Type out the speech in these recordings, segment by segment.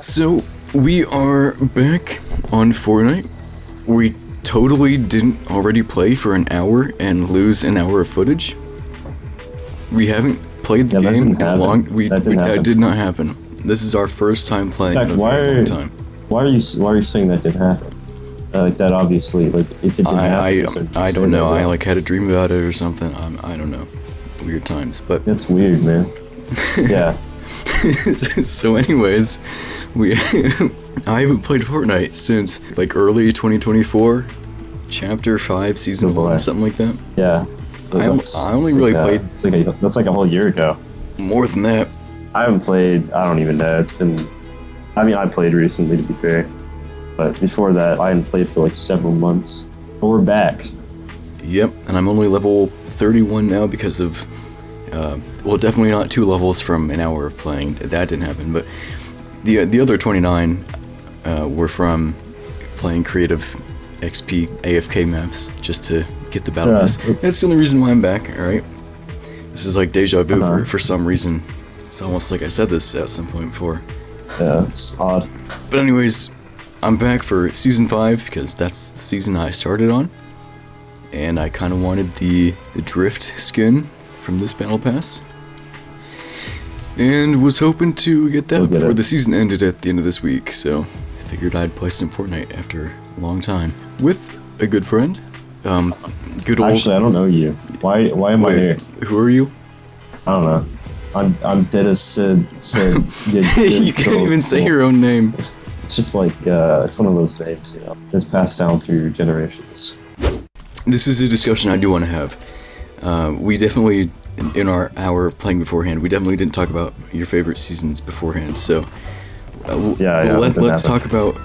So, we are back on Fortnite. We totally didn't already play for an hour and lose an hour of footage. We haven't played the game in a long... That did not happen. This is our first time playing in a very long time. Why are you saying that didn't happen? Like that obviously, like if it didn't happen... I don't know, I like had a dream about it or something. I don't know. Weird times, but... That's weird, man. Yeah. So anyways, I haven't played Fortnite since like early 2024, Chapter 5, Season 1, something like that. Yeah. I only really played... That's like a whole year ago. More than that. I haven't played, I don't even know, it's been... I mean, I played recently, to be fair. But before that, I hadn't played for like several months. But we're back. Yep, and I'm only level 31 now because of... well, definitely not 2 levels from an hour of playing. That didn't happen, but the other 29 were from playing creative XP AFK maps just to get the battle pass. That's the only reason why I'm back. All right, this is like deja vu for some reason. It's almost like I said this at some point before. Yeah, it's odd. But anyways, I'm back for Season 5 because that's the season I started on, and I kind of wanted the Drift skin from this battle pass, and was hoping to get that before the season ended at the end of this week, so I figured I'd play some Fortnite after a long time with a good friend. Good old... Actually, I don't know you. Why am I here? Who are you? I don't know. I'm dead as Sid. You can't even say your own name. It's just like, it's one of those names, you know, that's passed down through generations. This is a discussion I do want to have. We definitely, in our hour of playing beforehand, we definitely didn't talk about your favorite seasons beforehand. So, let's talk about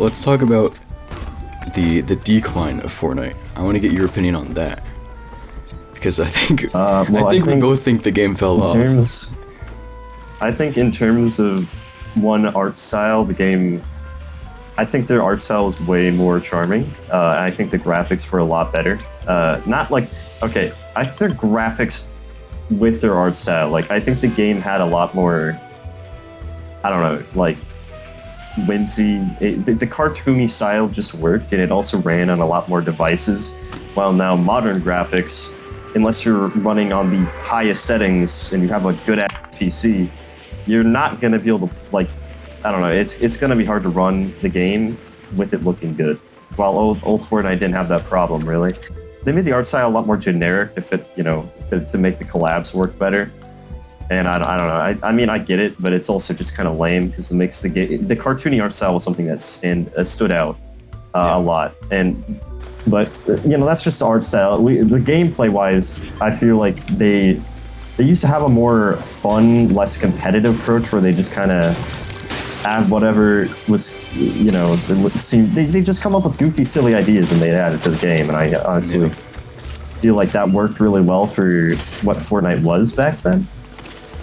the decline of Fortnite. I want to get your opinion on that, because I think we both think the game fell off. I think in terms of one art style, the game, I think their art style was way more charming. And I think the graphics were a lot better. Not like, okay, I think their graphics with their art style, like I think the game had a lot more, I don't know, like whimsy. The cartoony style just worked, and it also ran on a lot more devices. While now modern graphics, unless you're running on the highest settings and you have a good PC, you're not gonna be able to, like, I don't know, it's gonna be hard to run the game with it looking good. While old Fortnite didn't have that problem, really. They made the art style a lot more generic to fit, you know, to make the collabs work better. And I don't know, I mean, I get it, but it's also just kind of lame because it makes the game, the cartoony art style was something that stood out a lot. But you know, that's just the art style. The gameplay wise, I feel like they used to have a more fun, less competitive approach where they just kind of add whatever was, you know, they just come up with goofy, silly ideas and they add it to the game. And I honestly feel like that worked really well for what Fortnite was back then.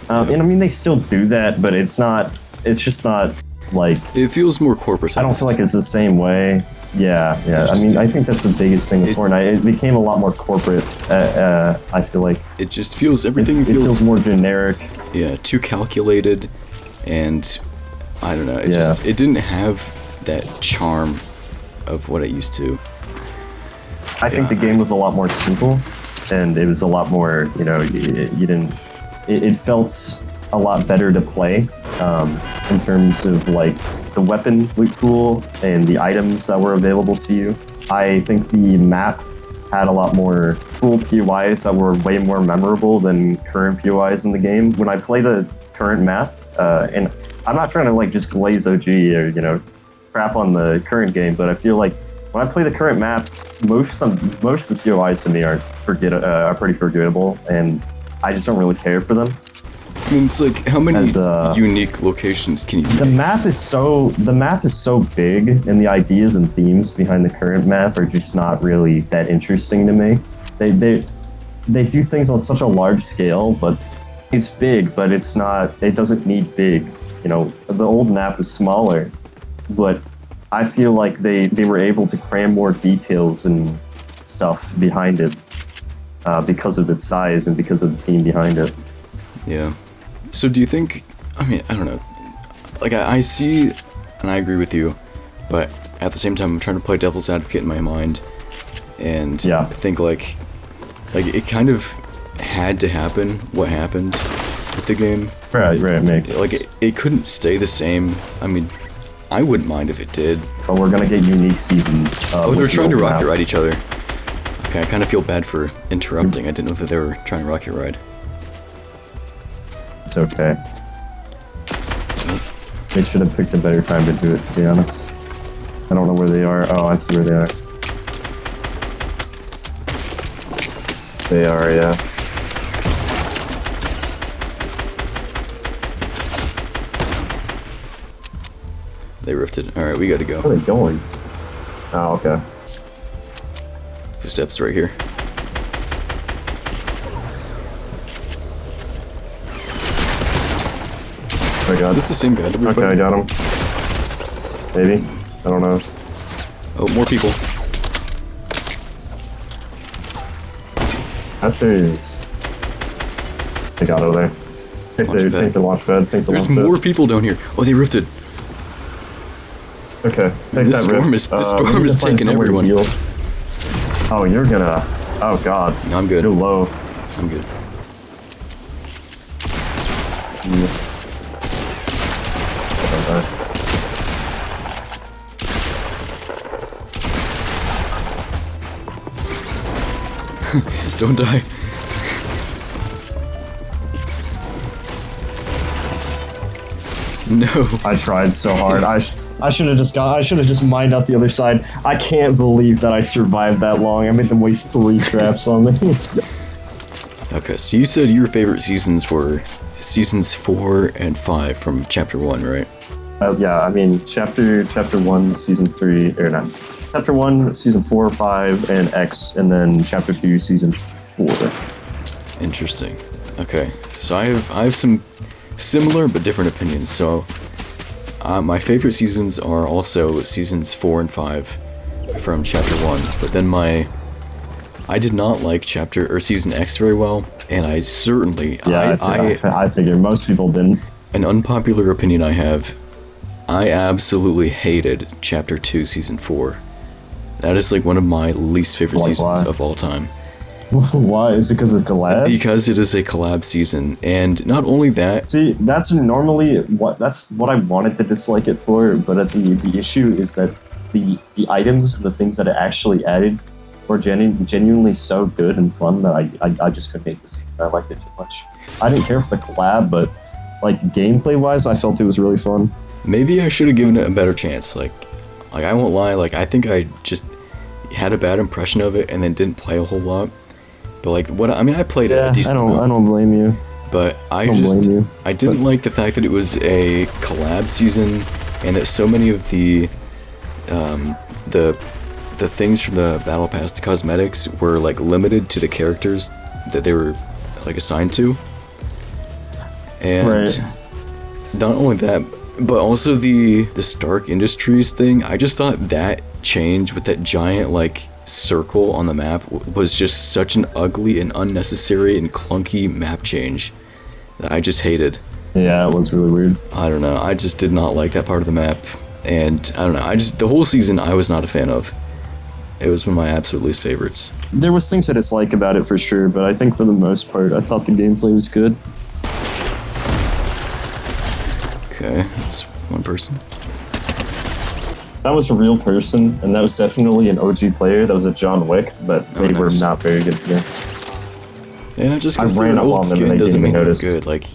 And I mean, they still do that, but it's just not like... It feels more corporate. I don't feel like it's the same way. Yeah. I mean, I think that's the biggest thing with Fortnite. It became a lot more corporate, I feel like. It just feels, everything it feels more generic. Yeah, too calculated, and I don't know, it didn't have that charm of what it used to. I think the game was a lot more simple, and it was a lot more, you know, it felt a lot better to play in terms of like the weapon loot pool and the items that were available to you. I think the map had a lot more cool POIs that were way more memorable than current POIs in the game. When I play the current map, and I'm not trying to like just glaze OG or, you know, crap on the current game, but I feel like when I play the current map, most of the POIs to me are pretty forgettable, and I just don't really care for them. I mean, it's like, how many unique locations can you make? The map is so big, and the ideas and themes behind the current map are just not really that interesting to me. They do things on such a large scale, but it's big, but it's not. It doesn't need big. You know, the old map is smaller, but I feel like they were able to cram more details and stuff behind it because of its size and because of the team behind it. Yeah. So do you think, I mean, I don't know, like I see and I agree with you, but at the same time, I'm trying to play devil's advocate in my mind, and think like it kind of had to happen. What happened with the game? Right, makes sense. Like it couldn't stay the same. I mean, I wouldn't mind if it did. But we're gonna get unique seasons. Oh, they're trying to rocket ride each other. Okay, I kind of feel bad for interrupting. I didn't know that they were trying to rocket ride. It's okay. They should have picked a better time to do it, to be honest. I don't know where they are. Oh, I see where they are. They are, yeah. They rifted. Alright, we gotta go. Where are they going? Oh, okay. Steps right here. Oh my god. Is this the same guy that we're Okay, I got him. Maybe. I don't know. Oh, more people. There he is. I got over there. Take the launch pad. There's more people down here. Oh, they rifted. Okay. This storm is taking everyone. Oh, you're gonna... Oh, God. No, I'm good. You're low. I'm good. Don't die. No. I tried so hard. I should have just mined out the other side. I can't believe that I survived that long. I made them waste 3 traps on me. Okay, so you said your favorite seasons were seasons 4 and 5 from chapter 1, right? Yeah, I mean chapter 1, season 3, or not. Chapter 1, season 4, 5, and X, and then chapter 2, season 4. Interesting. Okay, so I have some similar but different opinions. So my favorite seasons are also seasons 4 and 5 from chapter 1, but then I did not like season X very well, and I certainly I figure most people didn't. An unpopular opinion I have, I absolutely hated chapter 2 season 4. That is like one of my least favorite seasons of all time. Why? Is it because it's collab? Because it is a collab season, and not only that. See, that's normally what I wanted to dislike it for, but the issue is that the items, the things that it actually added, were genuinely so good and fun that I just couldn't hate the season. I liked it too much. I didn't care for the collab, but like gameplay wise, I felt it was really fun. Maybe I should have given it a better chance. Like I won't lie. Like I think I just had a bad impression of it and then didn't play a whole lot. But like I played it a decent amount. I don't blame you. But I didn't like the fact that it was a collab season and that so many of the things from the battle pass, the cosmetics, were like limited to the characters that they were like assigned to. And not only that, but also the Stark Industries thing. I just thought that change with that giant like circle on the map was just such an ugly and unnecessary and clunky map change that I just hated. Yeah, it was really weird. I don't know. I just did not like that part of the map, and I don't know. The whole season I was not a fan of. It was one of my absolute least favorites. There was things I dislike about it for sure, but I think for the most part, I thought the gameplay was good. Okay, that's one person. That was a real person, and that was definitely an OG player. That was a John Wick, but they were not very good today. Yeah, just because they're an old skin doesn't mean they're good. Like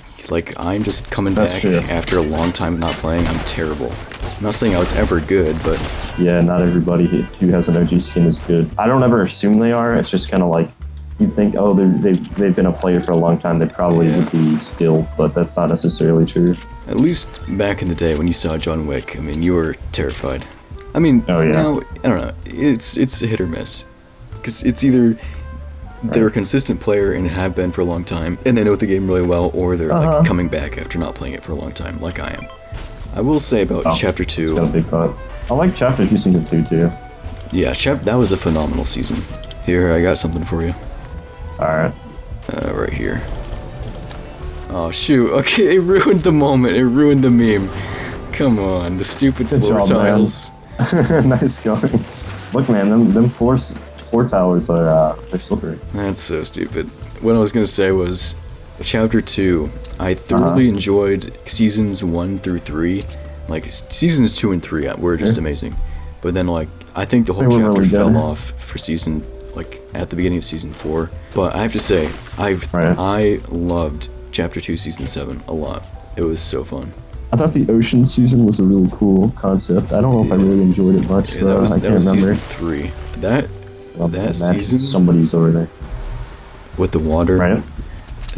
I'm just coming back after a long time not playing. I'm terrible. I'm not saying I was ever good, but yeah, not everybody who has an OG skin is good. I don't ever assume they are. It's just kind of like you'd think, oh, they've been a player for a long time. They probably would be skilled, but that's not necessarily true. At least back in the day when you saw John Wick, I mean, you were terrified. I mean, now, I don't know, it's a hit or miss. Because it's either they're a consistent player and have been for a long time, and they know the game really well, or they're like coming back after not playing it for a long time, like I am. I will say about Chapter 2... It's got a big part. I like Chapter 2 Season 2, too. Yeah, that was a phenomenal season. Here, I got something for you. Alright. Right here. Oh, shoot. Okay, it ruined the moment. It ruined the meme. Come on, the stupid Good floor job, man. tiles. Nice going. Look, man, them floor towers are they're slippery. That's so stupid. What I was gonna say was, Chapter 2, I thoroughly enjoyed Seasons 1 through 3. Like, Seasons 2 and 3 were just amazing. But then, like, I think the whole They were chapter really fell good. off for at the beginning of Season 4. But I have to say, Right. I loved Chapter 2, Season 7 a lot. It was so fun. I thought the ocean season was a really cool concept. I don't know if I really enjoyed it much, Yeah, though. I that can't was remember. Season 3. That Imagine season somebody's over there. with the water, Right?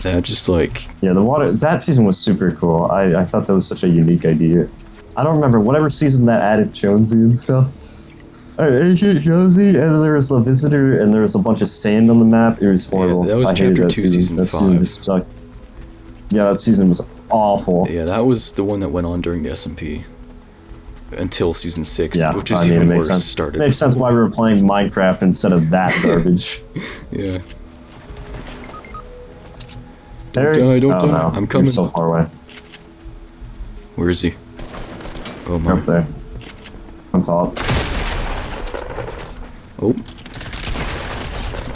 that just like, Yeah, the water. That season was super cool. I thought that was such a unique idea. I don't remember whatever season that added Jonesy and stuff. Hey, Jonesy, and then there was a visitor, and there was a bunch of sand on the map. It was horrible. that was I hated Chapter that 2, season. Season That 5. season just sucked. Yeah, that season was awful. yeah, that was the one that went on during the SMP until Season 6, Yeah, which is I mean, it even makes worse, sense. started. Makes sense why we were playing Minecraft instead of that garbage. Yeah. There- die, don't oh, die. no. I'm coming. You're so far away. Where is he? Oh my. Up there. On top. Oh.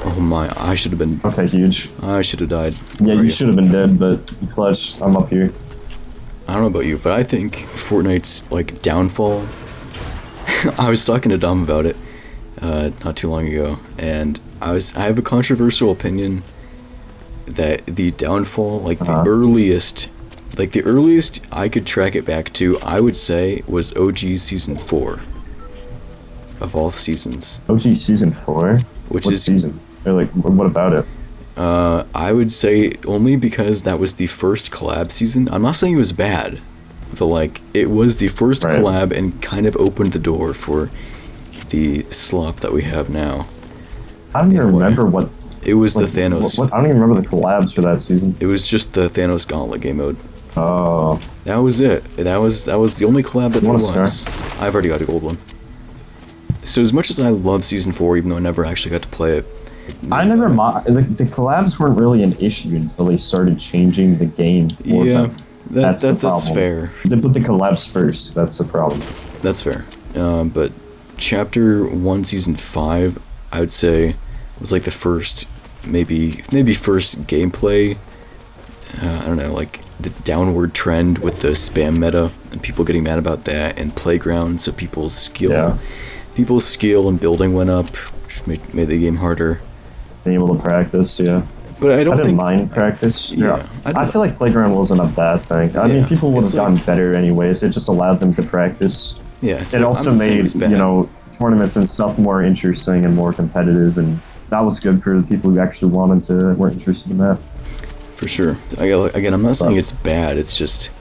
Oh my, I should have been. Okay, huge. I should have died. Yeah, Where are you should have been dead, but clutch. I'm up here. I don't know about you, but I think Fortnite's like downfall. I was talking to Dom about it not too long ago, and I have a controversial opinion that the downfall, like the earliest I could track it back to, I would say was OG Season 4 of all seasons. OG Season 4? Which what is- season? Or like, what about it? I would say only because that was the first collab season. I'm not saying it was bad, but like it was the first Right. collab and kind of opened the door for the slop that we have now. I don't even Yeah, what- remember what... It was like, the Thanos. I don't even remember the collabs for that season. It was just the Thanos Gauntlet game mode. Oh. That was it. That was the only collab that there want a was. I've already got a gold one. So as much as I love Season 4, even though I never actually got to play it, I never... the collabs weren't really an issue until they started changing the game for yeah, them. that's the problem. fair. They put the collabs first. That's the problem. That's fair. But Chapter 1, Season 5, I would say, was like the first, maybe first gameplay, I don't know, like the downward trend with the spam meta, and people getting mad about that, and Playground, so people's skill and building went up, which made the game harder. Being able to practice, yeah. But I I don't didn't think... mind practice. Yeah, I feel like Playground wasn't a bad thing. I mean, Yeah, people would it's have like- gotten better anyways. It just allowed them to practice. Yeah, it's It like, also I'm not saying it made, was bad. tournaments and stuff more interesting and more competitive, and that was good for the people who actually weren't interested in that. For sure. Again, I'm not saying it's bad, it's just...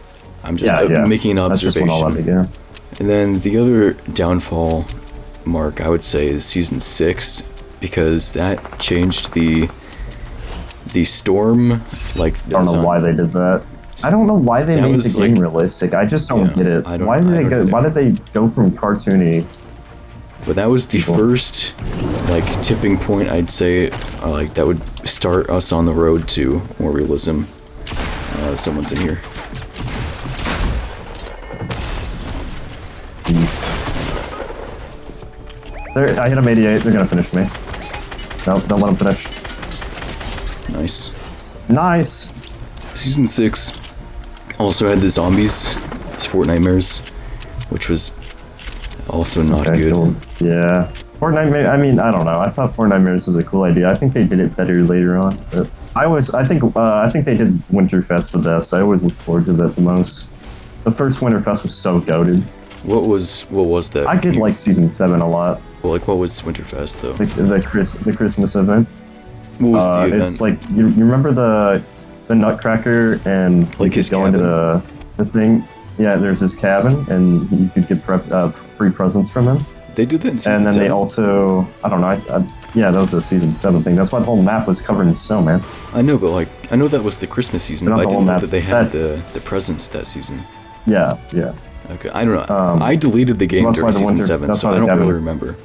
I'm just making an That's just observation. what I'll let me get. And then the other downfall mark I would say is Season 6, because that changed the storm, like... I don't know why they did that. I don't know why they That made was the game like- realistic. I just don't Yeah, get it. I don't- Why did I they don't go? either. Why did they go from cartoony? But that was the first, like, tipping point, I'd say, like, that would start us on the road to more realism. Someone's in here. I hit them 88. They're gonna finish me. No, don't let them finish. Nice. Nice. Season 6 also had the zombies, these Fortnitemares, which was also not Okay, good. cool. Yeah. Fortnite. I mean, I don't know. I thought Fortnite Mirrors was a cool idea. I think they did it better later on. But I think they did Winterfest the best. I always looked forward to that the most. The first Winterfest was so goated. What was that? I did like Season 7 a lot. Well, like, what was Winterfest, though? The Christmas event. What was the event? It's like you remember the Nutcracker and Like you his could go into cabin? the thing. Yeah, there's his cabin and you could get free presents from him. They did that in Season And then 7. they also, I don't know, yeah, that was a Season 7 thing. That's why the whole map was covered in snow, man. I know, but, like, I know that was the Christmas season, But but not I the didn't whole know map. that they had the presents that season. Yeah. Okay, I don't know. I deleted the game that's during why the Season winter- 7, that's so why I the don't cabin- really remember.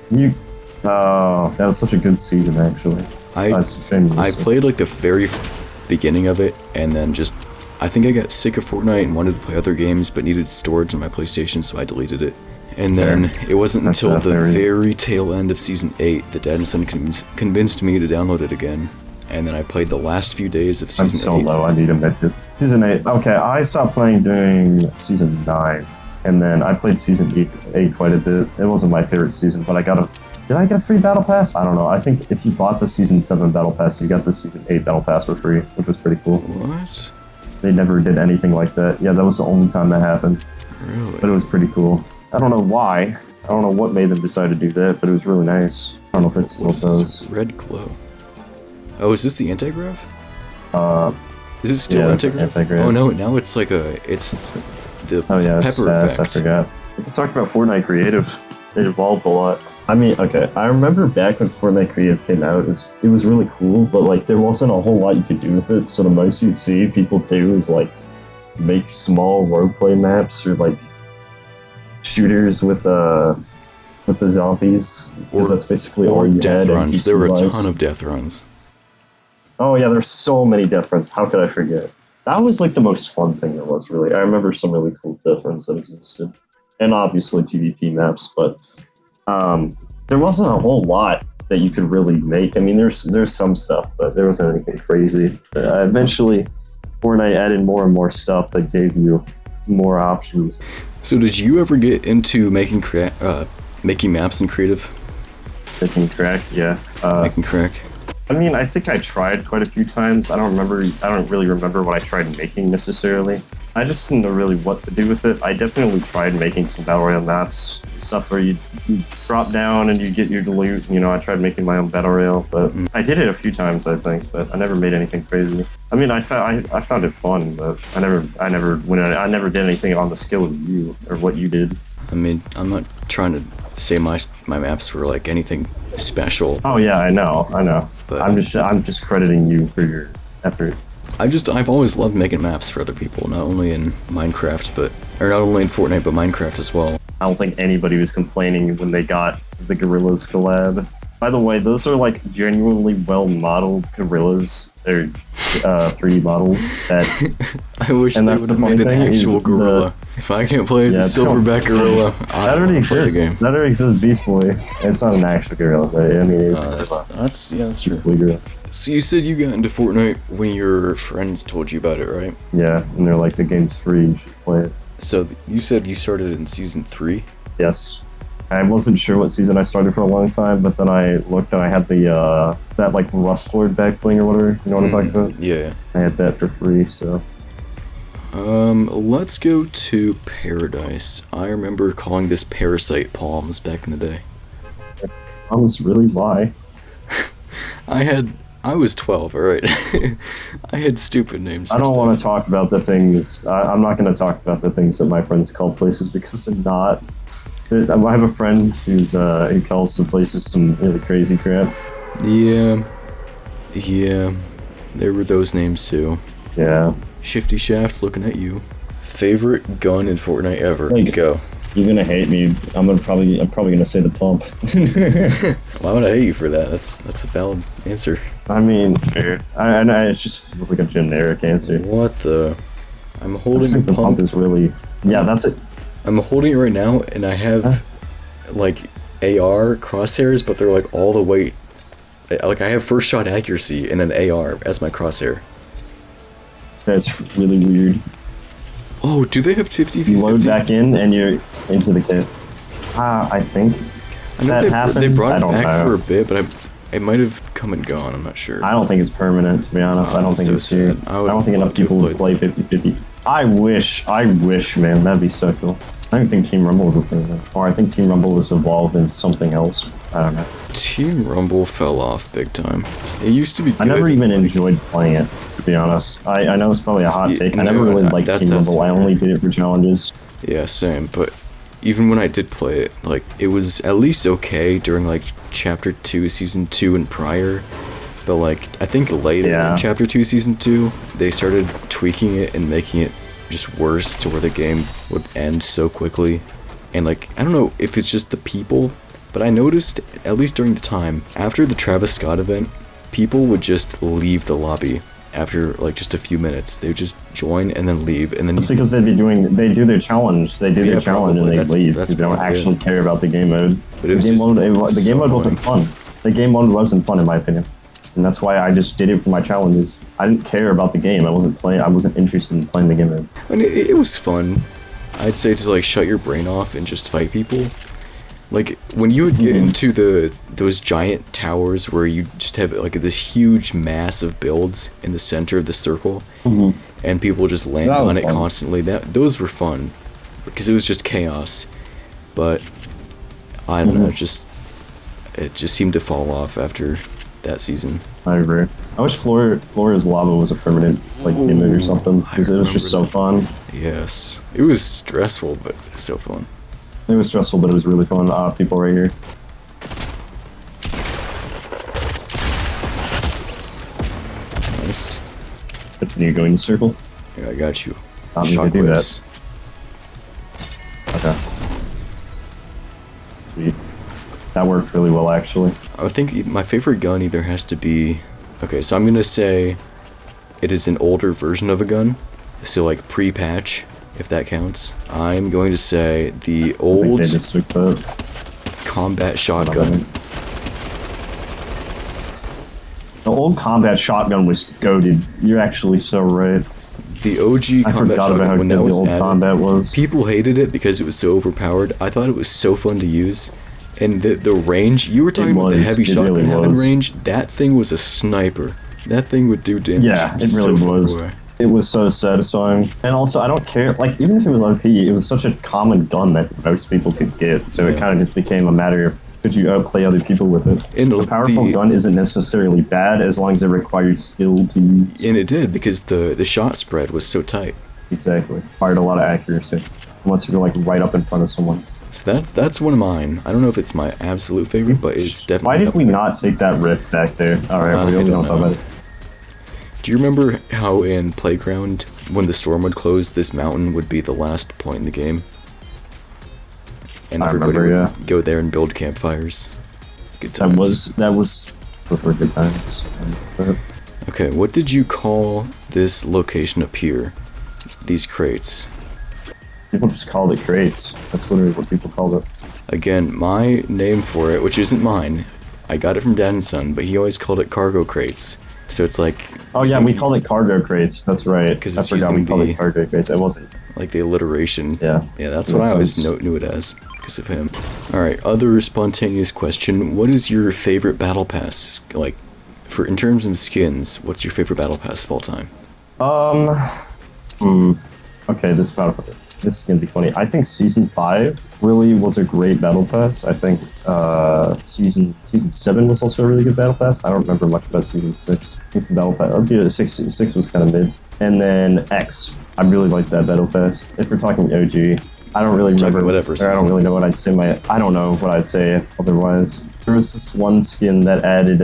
That was such a good season, actually. I That's a shame. I played, like, the very beginning of it, and then just... I think I got sick of Fortnite and wanted to play other games, but needed storage on my PlayStation, so I deleted it. And then it wasn't until the very tail end of Season 8 that Dad and Son convinced me to download it again. And then I played the last few days of Season 8. I'm so low, I need to admit it. Season 8, okay, I stopped playing during Season 9. And then I played Season 8 quite a bit. It wasn't my favorite season, but did I get a free Battle Pass? I don't know. I think if you bought the Season 7 Battle Pass, you got the Season 8 Battle Pass for free, which was pretty cool. What? They never did anything like that. Yeah, that was the only time that happened. Really? But it was pretty cool. I don't know why. I don't know what made them decide to do that, but it was really nice. I don't know if it still does. Red glow. Oh, is this the anti-grav? Is it still yeah, anti-grav? Oh no, now it's like it's the pepper effect. I forgot. We can talk about Fortnite Creative. It evolved a lot. I mean, okay, I remember back when Fortnite Creative came out, it was really cool, but like there wasn't a whole lot you could do with it. So the most you'd see people do is like make small roleplay maps or like shooters with the zombies, because that's basically all you death had. Runs. There were a ton of death runs. Oh yeah, there's so many death runs. How could I forget? That was like the most fun thing there was, really. I remember some really cool death runs that existed, and obviously PvP maps. But there wasn't a whole lot that you could really make. I mean, there's some stuff, but there wasn't anything crazy. Eventually, Fortnite added more and more stuff that gave you more options. So did you ever get into making maps in creative? Making crack, yeah. Making crack. I mean, I think I tried quite a few times. I don't really remember what I tried making necessarily. I just didn't know really what to do with it. I definitely tried making some Battle Royale maps, stuff where you drop down and you get your loot. You know, I tried making my own Battle Royale, but I did it a few times, I think, but I never made anything crazy. I mean, I found it fun, but I never did anything on the scale of you or what you did. I mean, I'm not trying to say my maps were like anything special. Oh yeah, I know. But I'm just crediting you for your effort. I've always loved making maps for other people, not only in Minecraft, not only in Fortnite, but Minecraft as well. I don't think anybody was complaining when they got the Gorillas collab. By the way, those are like genuinely well-modeled gorillas. They're 3D models that... I wish they would have made an actual gorilla. If I can't play as a silverback gorilla, that already exists. That already exists, Beast Boy. It's not an actual gorilla, but I mean, it's that's true. Gorilla. So you said you got into Fortnite when your friends told you about it, right? Yeah, and they're like, the game's free, you should play it. So you said you started in Season 3? Yes. I wasn't sure what season I started for a long time, but then I looked and I had the that like Rust Lord back bling or whatever. You know what I'm talking about? Yeah. I had that for free, so. Let's go to Paradise. I remember calling this Parasite Palms back in the day. Palms, really? Why? I was 12, alright? I had stupid names. I don't want to talk about the things. I'm not going to talk about the things that my friends call places because they're not. I have a friend who calls the places some really crazy crap. Yeah, there were those names too. Yeah. Shifty Shafts looking at you. Favorite gun in Fortnite ever? Go. You're gonna hate me. I'm probably gonna say the pump. Why would I hate you for that? That's a valid answer. I mean, fair. I it just feels like a generic answer. What the? I'm holding I think the pump is really. Yeah, that's it. I'm holding it right now, and I have like AR crosshairs, but they're like all the way. Like I have first shot accuracy and an AR as my crosshair. That's really weird. Oh, do they have 50-50? You load back in and you're into the kit. I think that happened. They brought it back for a bit, but it might have come and gone. I'm not sure. I don't think it's permanent, to be honest. I don't think it's here. I don't think enough people would play 50-50. I wish, man. That'd be so cool. I don't think Team Rumble is a thing, or I think Team Rumble has evolved into something else. I don't know. Team Rumble fell off big time. It used to be good. I never even enjoyed playing it, to be honest. I know it's probably a hot take. I never really liked Team Rumble. I only did it for challenges. Yeah, same. But even when I did play it, like, it was at least okay during, like, Chapter 2, Season 2 and prior. But, like, I think later in Chapter 2, Season 2, they started tweaking it and making it just worse to where the game would end so quickly. And, like, I don't know if it's just the people, but I noticed, at least during the time, after the Travis Scott event, people would just leave the lobby after like just a few minutes. They would just join and then leave, and then It's because they do their challenge. They do their challenge and they leave because they don't actually care about the game mode. But it was the game mode wasn't fun. The game mode wasn't fun in my opinion, and that's why I just did it for my challenges. I didn't care about the game. I wasn't interested in playing the game mode. I mean, it was fun. I'd say to like shut your brain off and just fight people. Like when you would get into those giant towers where you just have like this huge mass of builds in the center of the circle, and people just land on it constantly. Those were fun because it was just chaos. But I don't know, it just seemed to fall off after that season. I agree. I wish Flora's Lava was a permanent like image or something because it was just so fun. Yes, it was stressful, but so fun. It was stressful, but it was really fun. People right here. Nice. Continue going in circle. Yeah, I got you. I'm gonna do that. Okay. Sweet. That worked really well, actually. I think my favorite gun either has to be... Okay, so I'm gonna say it is an older version of a gun. So like pre-patch, if that counts. I'm going to say the old combat shotgun. The old combat shotgun was goated. You're actually so right. The OG combat shotgun, when that was added, combat was. People hated it because it was so overpowered. I thought it was so fun to use. And the range, you were talking about the heavy shotgun having range, that thing was a sniper. That thing would do damage. Yeah, it really was. It was so satisfying. And also, I don't care, like, even if it was OP, it was such a common gun that most people could get, so it kind of just became a matter of could you outplay other people with it. And a powerful gun isn't necessarily bad as long as it requires skill to use. And it did, because the shot spread was so tight. Exactly. Required a lot of accuracy, unless you're, like, right up in front of someone. So that's one of mine. I don't know if it's my absolute favorite, but it's definitely... Why did we not take that rift back there? Alright, we don't talk about it. Do you remember how in Playground, when the storm would close, this mountain would be the last point in the game? And everybody would go there and build campfires. Good times. That was good times. Okay, what did you call this location up here? These crates? People just called it crates. That's literally what people called it. Again, my name for it, which isn't mine, I got it from Dad and Son, but he always called it cargo crates. So it's like... Oh yeah, we called it cargo crates. That's right. Because it's using we called it cargo crates. It wasn't. Like the alliteration. Yeah. Yeah, that's what I always knew it as, because of him. Alright, other spontaneous question. What is your favorite battle pass? Like, in terms of skins, what's your favorite battle pass of all time? Okay, this is gonna be funny. I think Season 5 really was a great battle pass. I think Season 7 was also a really good battle pass. I don't remember much about Season 6. I think the battle pass, 6 was kind of mid. And then X, I really liked that battle pass. If we're talking OG, I don't really remember. I don't really know what I'd say. I don't know what I'd say otherwise. There was this one skin that added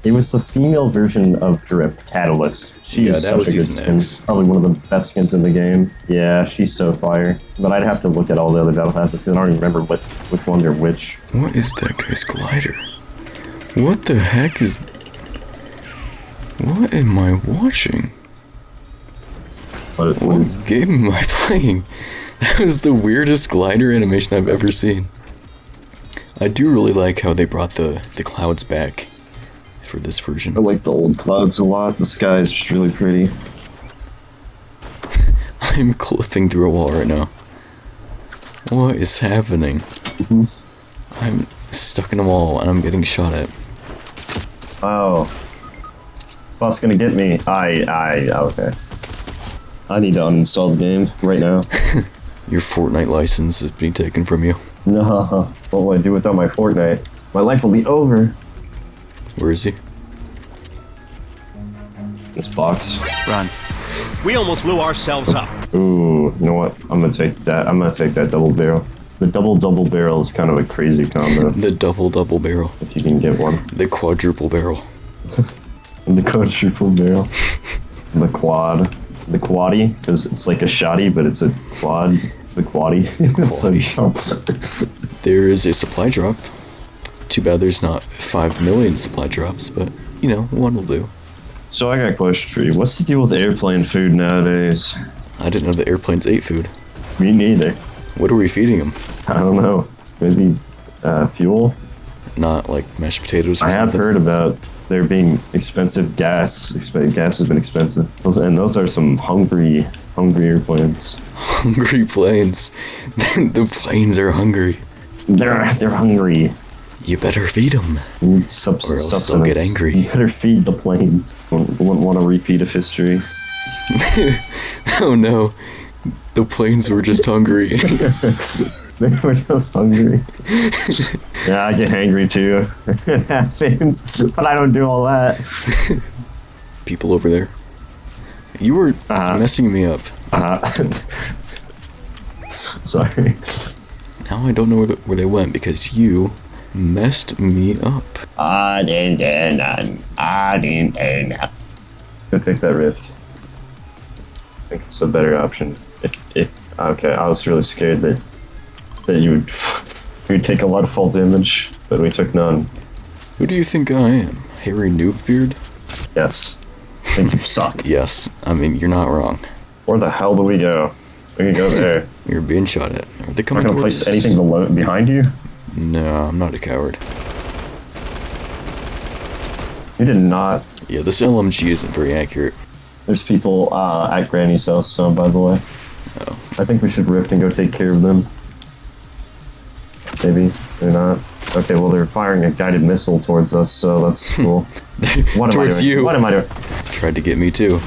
it was the female version of Drift, Catalyst. She is such a good skin. Probably one of the best skins in the game. Yeah, she's so fire. But I'd have to look at all the other battle passes because I don't even remember which ones are which. What is that guy's glider? What the heck is... What am I watching? What game am I playing? That was the weirdest glider animation I've ever seen. I do really like how they brought the clouds back for this version. I like the old clouds a lot. The sky is just really pretty. I'm clipping through a wall right now. What is happening? I'm stuck in a wall and I'm getting shot at. Oh. Spot's gonna get me. Okay. I need to uninstall the game right now. Your Fortnite license is being taken from you. No, what will I do without my Fortnite? My life will be over. Where is he? This box. Run. We almost blew ourselves up. Ooh, you know what? I'm gonna take that. I'm gonna take that double barrel. The double barrel is kind of a crazy combo. The double barrel. If you can get one. The quadruple barrel. The quadruple barrel. The quad. The quaddy, because it's like a shotty, but it's a quad. The quaddy. There is a supply drop. Too bad there's not 5 million supply drops, but, you know, one will do. So I got a question for you. What's the deal with airplane food nowadays? I didn't know the airplanes ate food. Me neither. What are we feeding them? I don't know. Maybe fuel? Not like mashed potatoes or I have something? heard about there being expensive gas. Gas has been expensive. And those are some hungry airplanes. Hungry planes. The planes are hungry. They're hungry. You better feed them. You need Or else they'll sustenance. get angry. You better feed the planes. Wouldn't want a repeat of history. Oh no. The planes were just hungry. They were just hungry. Yeah, I get hangry too. It happens, but I don't do all that. People over there. You were messing me up. Sorry. Now I don't know where they went because you messed me up. I didn't know. Let's go take that rift. I think it's a better option. Okay, I was really scared that you would take a lot of fall damage, but we took none. Who do you think I am? Harry Noobbeard? Yes. I think you suck. Yes, I mean, you're not wrong. Where the hell do we go? We can go there. You're being shot at. Are they I'm coming not gonna towards place us? anything behind you. No, I'm not a coward. You did not. Yeah, this LMG isn't very accurate. There's people at Granny's house, so by the way. Oh. I think we should rift and go take care of them. Maybe. They're not. Okay, well, they're firing a guided missile towards us, so that's cool. What am I Towards doing? you. What am I doing? Tried to get me too.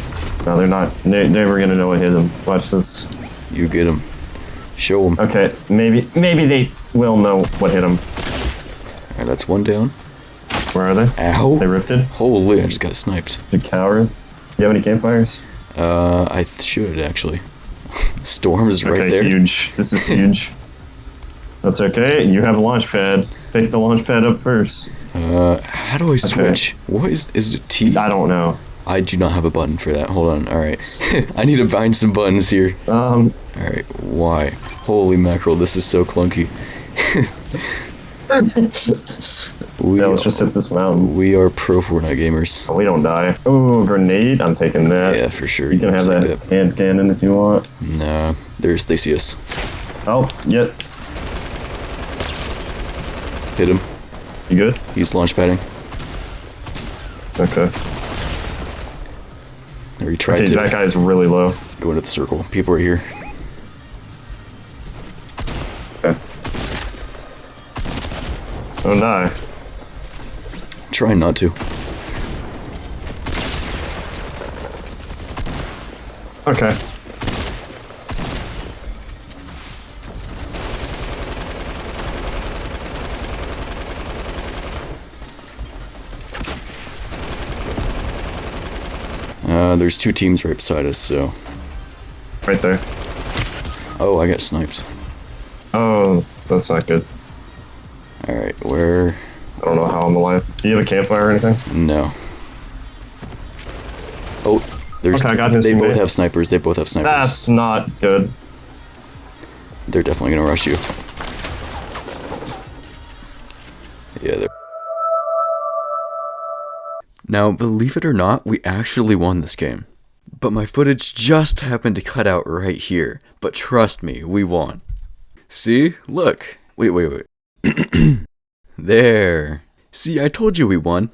No, they're not. They're never gonna know what hit them. Watch this. You get him. Show him. Okay, maybe they will know what hit them. Alright, that's one down. Where are they? Ow! They rifted? Holy, I just got sniped. The coward. You have any campfires? I should actually. Storm is right Okay, there. huge. This is huge. That's okay. You have a launch pad. Pick the launch pad up first. How do I switch? What is it T? I don't know. I do not have a button for that. Hold on. Alright. I need to bind some buttons here. Alright, why? Holy mackerel, this is so clunky. Yeah, let's just hit this mountain. We are pro Fortnite gamers. We don't die. Oh, grenade. I'm taking that. Yeah, for sure. You can have Save that it. hand cannon if you want. Nah, they see us. Oh, yep. Hit him. You good? He's launch padding. Okay. Or he tried Okay, to that guy's really low. go into the circle. People are here. Okay. Don't die. Trying not to. Okay. There's two teams right beside us, so... Right there. Oh, I got sniped. Oh, that's not good. Alright, where... I don't know how I'm alive. Do you have a campfire or anything? No. Oh, there's... Okay, I got his they both teammate. have snipers. They both have snipers. That's not good. They're definitely gonna rush you. Yeah, they're... Now, believe it or not, we actually won this game. But my footage just happened to cut out right here. But trust me, we won. See? Look. Wait. There. See, I told you we won.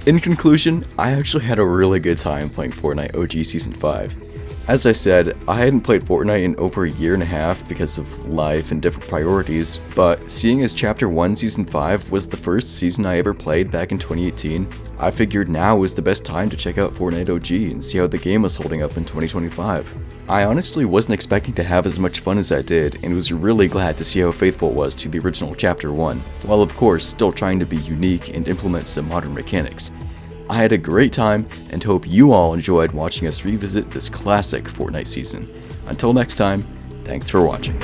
In conclusion, I actually had a really good time playing Fortnite OG Season 5. As I said, I hadn't played Fortnite in over a year and a half because of life and different priorities, but seeing as Chapter 1 Season 5 was the first season I ever played back in 2018, I figured now was the best time to check out Fortnite OG and see how the game was holding up in 2025. I honestly wasn't expecting to have as much fun as I did, and was really glad to see how faithful it was to the original Chapter 1, while of course still trying to be unique and implement some modern mechanics. I had a great time and hope you all enjoyed watching us revisit this classic Fortnite season. Until next time, thanks for watching.